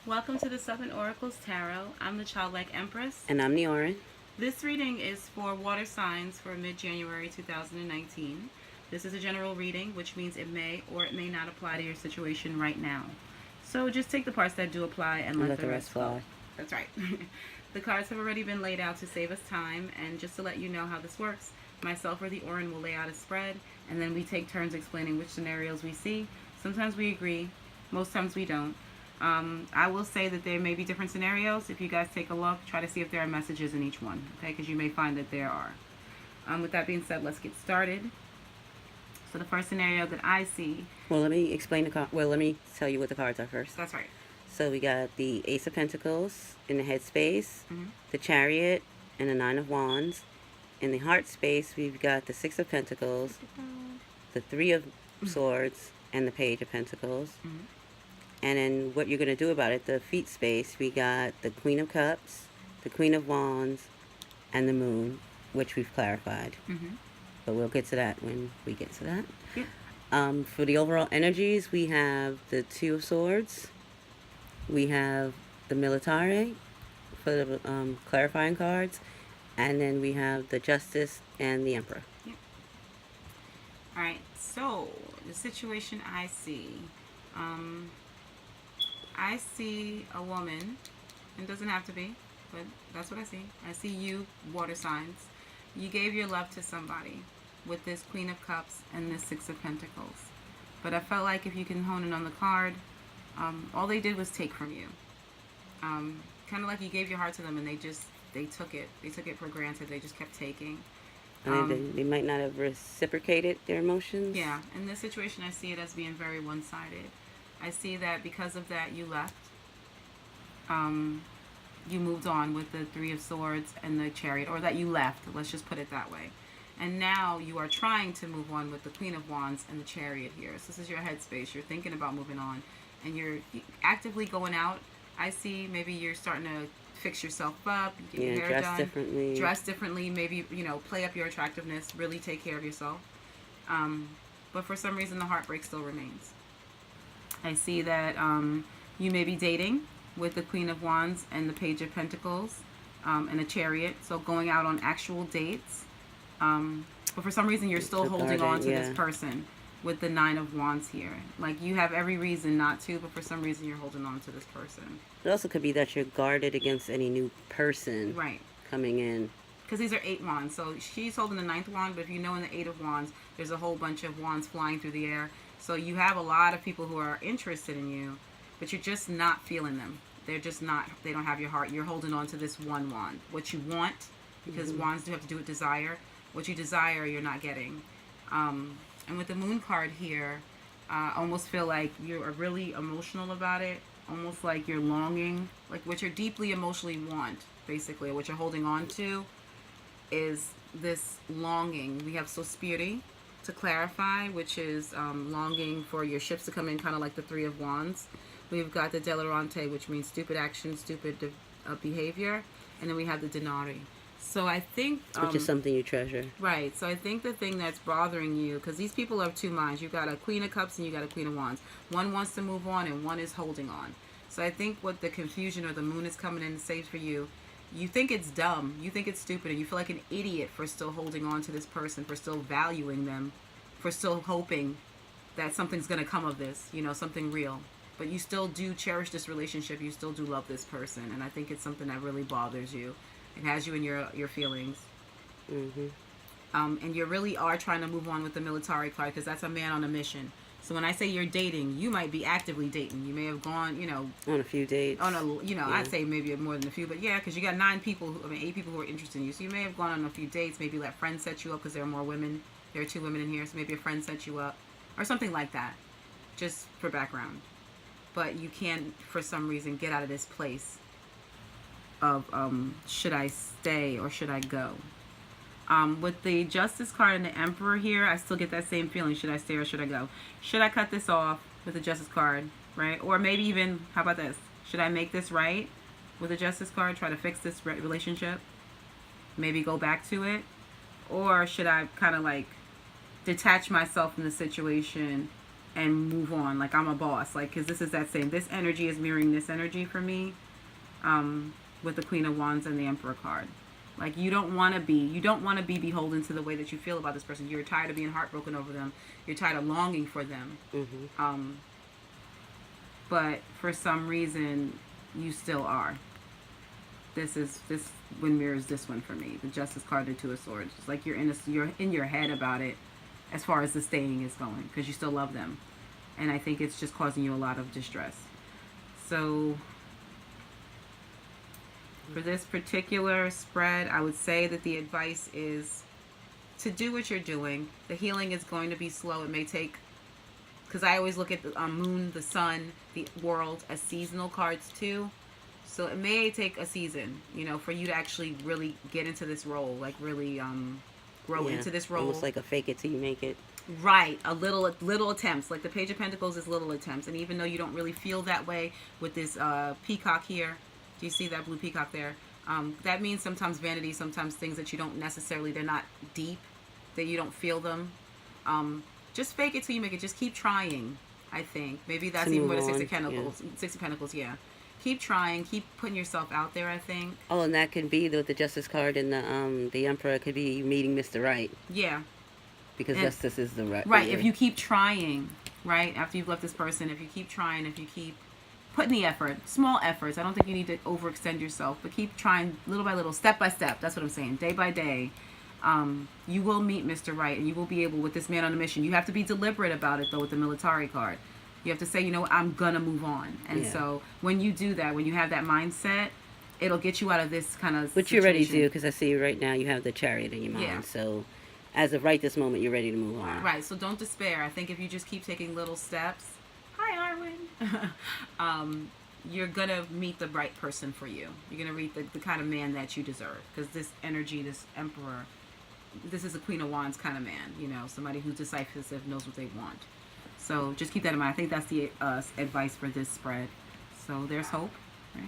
Welcome to the Southern Oracles Tarot. I'm the Childlike Empress. And I'm Neorin. This reading is for water signs for mid-January 2019. This is a general reading, which means it may or it may not apply to your situation right now. So just take the parts that do apply and let the rest fly. That's right. The cards have already been laid out to save us time, and just to let you know how this works, myself or the Orin will lay out a spread, and then we take turns explaining which scenarios we see. Sometimes we agree, most times we don't. I will say that there may be different scenarios. If you guys take a look, try to see if there are messages in each one, okay? Because you may find that there are. With that being said, let's get started. So the first scenario that I see... Well, let me explain the card. Well, let me tell you what the cards are first. That's right. So we got the Ace of Pentacles in the head space, the Chariot, and the Nine of Wands. In the heart space, we've got the Six of Pentacles, the Three of Swords, and the Page of Pentacles. And then what you're going to do about it, the feet space, we got the Queen of Cups, the Queen of Wands, and the Moon, which we've clarified. But we'll get to that when we get to that. For the overall energies, we have the Two of Swords. We have the Militare for the clarifying cards. And then we have the Justice and the Emperor. Alright, so the situation I see... I see a woman, it doesn't have to be, but that's what I see. I see you, water signs. You gave your love to somebody with this Queen of Cups and this Six of Pentacles. But I felt like if you can hone in on the card, all they did was take from you. Kind of like you gave your heart to them and they took it. They took it for granted. They just kept taking. They might not have reciprocated their emotions. Yeah, in this situation I see it as being very one-sided. I see that because of that you left. You moved on with the Three of Swords and the Chariot, or that you left, let's just put it that way. And now you are trying to move on with the Queen of Wands and the Chariot here. So this is your headspace. You're thinking about moving on and you're actively going out. I see maybe you're starting to fix yourself up, get your hair done, dress differently, maybe, play up your attractiveness, really take care of yourself. But for some reason the heartbreak still remains. I see that you may be dating with the Queen of Wands and the Page of Pentacles and a Chariot. So going out on actual dates. But for some reason you're still holding on to this person with the Nine of Wands here. Like you have every reason not to, but for some reason you're holding on to this person. It also could be that you're guarded against any new person coming in. Because these are 8 wands. So she's holding the 9th wand, but if you know in the 8 of wands, there's a whole bunch of wands flying through the air. So you have a lot of people who are interested in you, but you're just not feeling them. They're just not, they don't have your heart. You're holding on to this one wand. What you want, because wands do have to do with desire. What you desire, you're not getting. And with the Moon card here, I almost feel like you're really emotional about it. Almost like you're longing. Like what you deeply emotionally want, basically, what you're holding on to is this longing. We have Sospiri to clarify, which is longing for your ships to come in, kind of like the Three of Wands. We've got the Delirante, which means stupid action, stupid behavior, and then we have the Denari. So I think... which is something you treasure. Right. So I think the thing that's bothering you, because these people are of two minds. You've got a Queen of Cups and you got a Queen of Wands. One wants to move on and one is holding on. So I think what the confusion or the Moon is coming in to say for you, you think it's dumb, you think it's stupid, and you feel like an idiot for still holding on to this person, for still valuing them, for still hoping that something's going to come of this, something real. But you still do cherish this relationship, you still do love this person, and I think it's something that really bothers you. It has you in your feelings. And you really are trying to move on with the Military card, because that's a man on a mission. So when I say you're dating, you might be actively dating. You may have gone, on a few dates. I'd say maybe more than a few, but yeah, because you got 8 people who are interested in you. So you may have gone on a few dates, maybe let friends set you up, because there are more women. There are 2 women in here, so maybe a friend set you up, or something like that, just for background. But you can't, for some reason, get out of this place of should I stay or should I go? With the Justice card and the Emperor here, I still get that same feeling. Should I stay or should I go? Should I cut this off with the Justice card, right? Or maybe even, how about this? Should I make this right with the Justice card? Try to fix this relationship? Maybe go back to it? Or should I kind of like detach myself from the situation and move on. Like I'm a boss. Like, because this is that same. This energy is mirroring this energy for me, with the Queen of Wands and the Emperor card. Like you don't want to be beholden to the way that you feel about this person. You're tired of being heartbroken over them. You're tired of longing for them. But for some reason, you still are. This one mirrors this one for me. The Justice card, the Two of Swords. It's like you're in your head about it, as far as the staying is going, because you still love them, and I think it's just causing you a lot of distress. So for this particular spread, I would say that the advice is to do what you're doing. The healing is going to be slow. It may take, because I always look at the moon, the sun, the world as seasonal cards too. So it may take a season, for you to actually really get into this role, like really grow into this role. Almost like a fake it till you make it. Right, a little attempts. Like the Page of Pentacles is little attempts, and even though you don't really feel that way with this peacock here, do you see that blue peacock there? That means sometimes vanity, sometimes things that you don't necessarily, they're not deep, that you don't feel them. Just fake it till you make it. Just keep trying, I think. Maybe that's even what the Six of Pentacles, yeah. Six of Pentacles, yeah. Keep trying, keep putting yourself out there, I think. Oh, and that could be with the Justice card and the Emperor, could be meeting Mr. Right. Yeah. Because Justice is the right. Right, if you keep trying, right, after you've left this person, if you keep trying, if you keep putting the effort, small efforts. I don't think you need to overextend yourself, but keep trying little by little, step by step. That's what I'm saying, day by day. You will meet Mr. Right, and you will be able, with this man on a mission. You have to be deliberate about it, though, with the Military card. You have to say, I'm gonna move on. And so when you do that, when you have that mindset, it'll get you out of this kind of Which you already do, because I see right now you have the Chariot in your mind. Yeah. So as of right this moment, you're ready to move on. Right, so don't despair. I think if you just keep taking little steps, hi Arwen, you're gonna meet the right person for you. You're gonna meet the kind of man that you deserve. Because this energy, this Emperor, this is a Queen of Wands kind of man, somebody who's decisive, knows what they want. So just keep that in mind. I think that's the advice for this spread. So there's hope, right?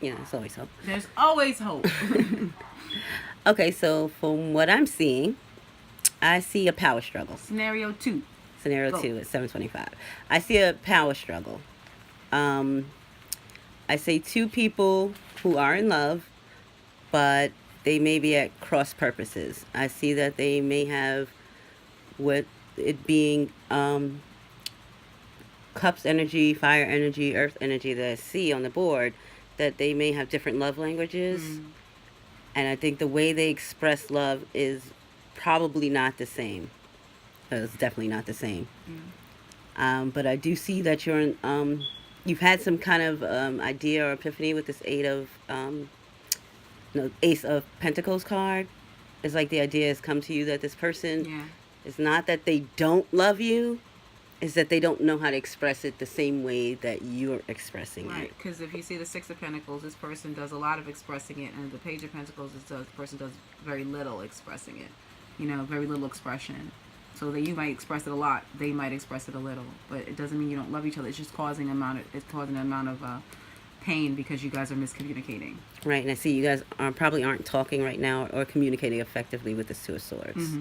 Yeah, there's always hope. There's always hope. Okay, so from what I'm seeing, I see a power struggle. Scenario 2 at 725. I see a power struggle. I say two people who are in love, but they may be at cross purposes. I see that they may have what it being Cups energy, fire energy, earth energy that I see on the board, that they may have different love languages. And I think the way they express love is probably not the same. It's definitely not the same. But I do see that you've had some kind of idea or epiphany with this Ace of Pentacles card. It's like the idea has come to you that this person, it's not that they don't love you, is that they don't know how to express it the same way that you're expressing it. Right, because if you see the Six of Pentacles, this person does a lot of expressing it, and the Page of Pentacles, the person does very little expressing it. Very little expression. So that you might express it a lot, they might express it a little, but it doesn't mean you don't love each other. It's just causing an amount of pain because you guys are miscommunicating. Right, and I see you guys probably aren't talking right now or communicating effectively with the Two of Swords.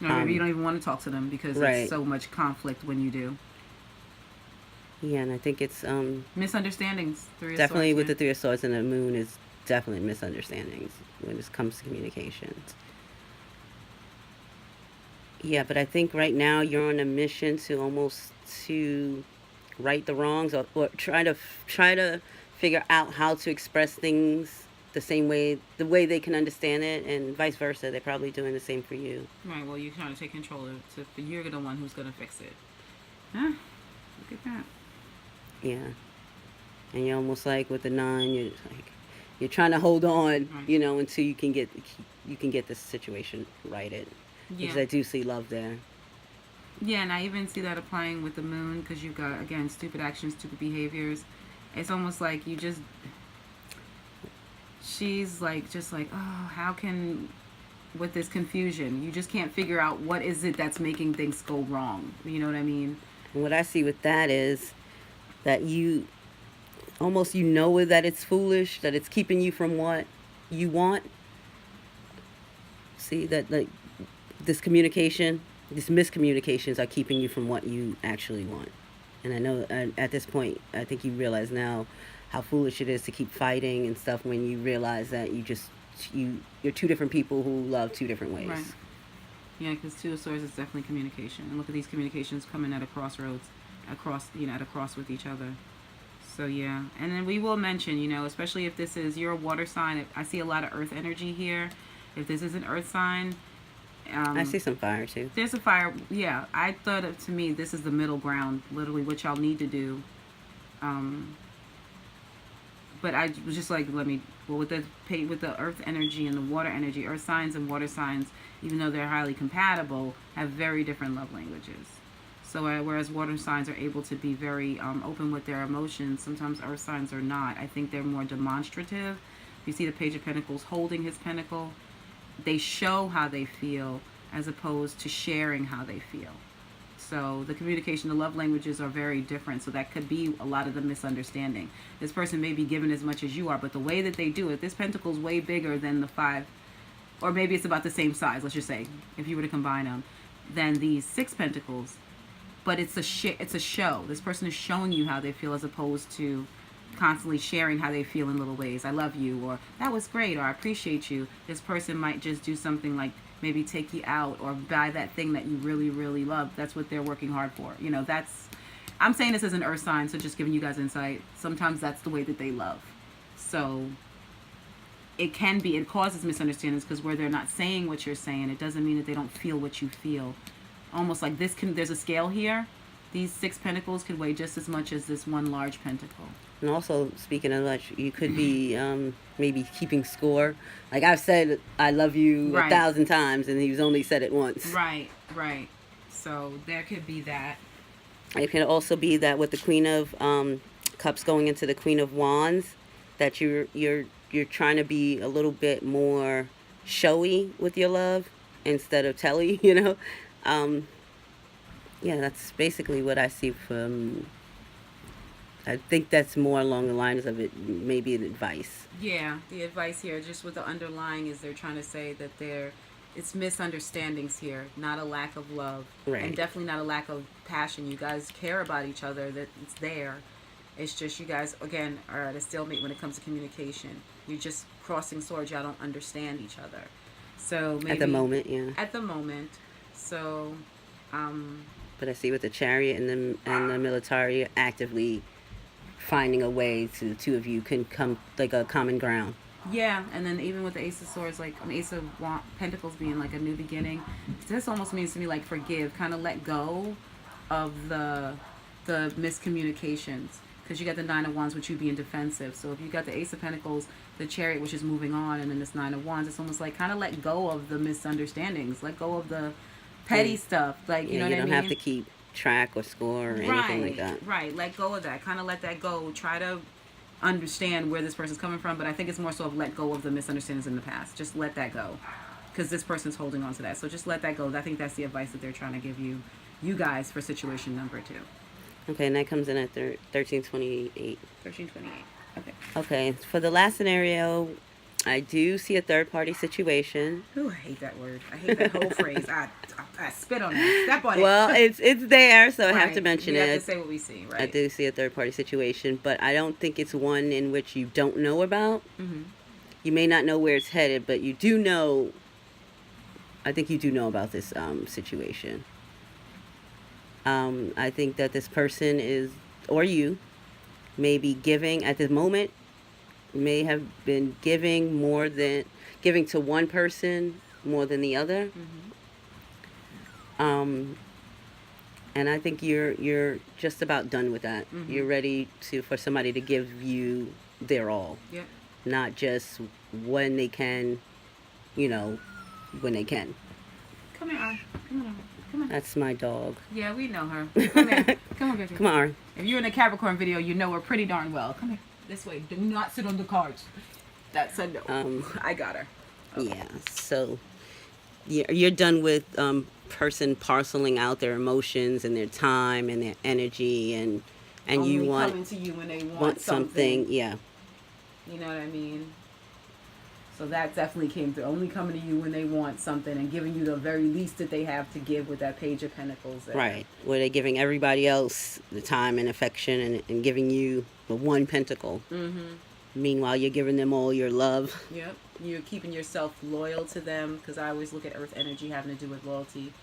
No, maybe you don't even want to talk to them because there's so much conflict when you do. Yeah, and I think it's misunderstandings. Definitely with the Three of Swords and the Moon is definitely misunderstandings when it comes to communications. Yeah, but I think right now you're on a mission to right the wrongs or try to figure out how to express things the way they can understand it, and vice versa. They're probably doing the same for you. Right, well, you're trying to take control of it. You're the one who's going to fix it. Huh? Look at that. Yeah. And you're almost like with the 9, you're trying to hold on, right, until you can get this situation righted. Yeah. Because I do see love there. Yeah, and I even see that applying with the Moon, because you've got, again, stupid actions, stupid behaviors. It's almost like she's just like, oh, how can, with this confusion, you just can't figure out what is it that's making things go wrong. You know what I mean? And what I see with that is that you know that it's foolish, that it's keeping you from what you want. See that, like, this communication, these miscommunications are keeping you from what you actually want. And I know at this point, I think you realize now how foolish it is to keep fighting and stuff when you realize that you're two different people who love two different ways. Right. Yeah, because Two of Swords is definitely communication. And look at these communications coming at a crossroads, at a cross with each other. So yeah, and then we will mention, especially if this is your water sign. I see a lot of earth energy here. If this is an earth sign, I see some fire too. there's a fire. Yeah, I thought to me this is the middle ground, literally what y'all need to do. But I was just like, with the earth energy and the water energy, earth signs and water signs, even though they're highly compatible, have very different love languages. So whereas water signs are able to be very open with their emotions, sometimes earth signs are not. I think they're more demonstrative. You see the Page of Pentacles holding his pentacle. They show how they feel as opposed to sharing how they feel. So the communication, the love languages are very different. So that could be a lot of the misunderstanding. This person may be given as much as you are, but the way that they do it, this pentacle is way bigger than the 5, or maybe it's about the same size, let's just say, if you were to combine them, than these 6 pentacles. But it's a show. This person is showing you how they feel as opposed to constantly sharing how they feel in little ways. I love you, or that was great, or I appreciate you. This person might just do something like maybe take you out or buy that thing that you really, really love. That's what they're working hard for. I'm saying this as an earth sign, so just giving you guys insight. Sometimes that's the way that they love. So it causes misunderstandings because where they're not saying what you're saying, it doesn't mean that they don't feel what you feel. Almost like there's a scale here. These 6 pentacles could weigh just as much as this one large pentacle. And also, speaking of much, you could be maybe keeping score. Like I've said, I love you 1,000 times, and he's only said it once. Right. So there could be that. It can also be that with the Queen of Cups going into the Queen of Wands, that you're trying to be a little bit more showy with your love instead of telly. Yeah, that's basically what I see from. I think that's more along the lines of it, maybe an advice. Yeah, the advice here, just with the underlying, is they're trying to say that it's misunderstandings here, not a lack of love. Right. And definitely not a lack of passion. You guys care about each other, that it's there. It's just you guys, again, are at a stalemate when it comes to communication. You're just crossing swords. Y'all don't understand each other. So maybe... At the moment, yeah. At the moment. So... But I see with the Chariot and the military actively finding a way to the two of you can come like a common ground. Yeah, and then even with the Ace of Swords, like an Ace of Pentacles being like a new beginning, this almost means to me like forgive, kind of let go of the miscommunications. Because you got the 9 of Wands, which you being defensive. So if you got the Ace of Pentacles, the Chariot, which is moving on, and then this 9 of Wands, it's almost like kind of let go of the misunderstandings, let go of the petty stuff. Like, you know what I mean? You don't have to keep track or score or anything like that. Right, let go of that. Kind of let that go. Try to understand where this person's coming from, but I think it's more so of let go of the misunderstandings in the past. Just let that go. Because this person's holding on to that. So just let that go. I think that's the advice that they're trying to give you guys for situation number 2. Okay, and that comes in at 1328. 1328. Okay. Okay, for the last scenario, I do see a third-party situation. Ooh, I hate that word. I hate that whole phrase. I spit on it. Step on it. Well, it's there, so I have to Right. mention We it. have to say what we see, right? I do see a third-party situation, but I don't think it's one in which you don't know about. Mm-hmm. You may not know where it's headed, but you do know. I think you do know about this situation. I think that this person is, or you, may be giving at this moment, may have been giving to one person more than the other. Mm-hmm. And I think you're just about done with that. Mm-hmm. You're ready for somebody to give you their all. Yep. Not just when they can, when they can. Come here, Ar. Come on. That's my dog. Yeah, we know her. Come here. Come on, baby. Come on. If you're in a Capricorn video, you know her pretty darn well. Come here. This way. Do not sit on the cards. That's a no. I got her. Okay. Yeah. So you're done with person parceling out their emotions and their time and their energy and Only you want coming to you when they want something. Yeah. You know what I mean? So that definitely came through. Only coming to you when they want something and giving you the very least that they have to give with that Page of Pentacles there. Right. Where they're giving everybody else the time and affection and giving you the one pentacle. Mm-hmm. Meanwhile, you're giving them all your love. Yep. You're keeping yourself loyal to them, because I always look at Earth energy having to do with loyalty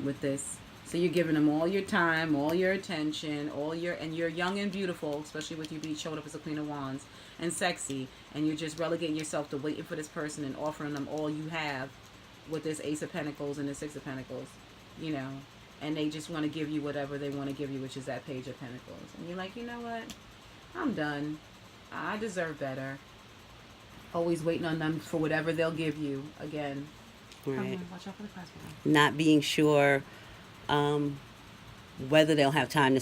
with this. So you're giving them all your time, all your attention, and you're young and beautiful, especially with you being showed up as a Queen of Wands, and sexy, and you're just relegating yourself to waiting for this person and offering them all you have with this Ace of Pentacles and the Six of Pentacles, you know, and they just want to give you whatever they want to give you, which is that Page of Pentacles. And you're like, you know what? I'm done. I deserve better. Always waiting on them for whatever they'll give you. Again. Right. Watch out for the class. Not being sure whether they'll have time to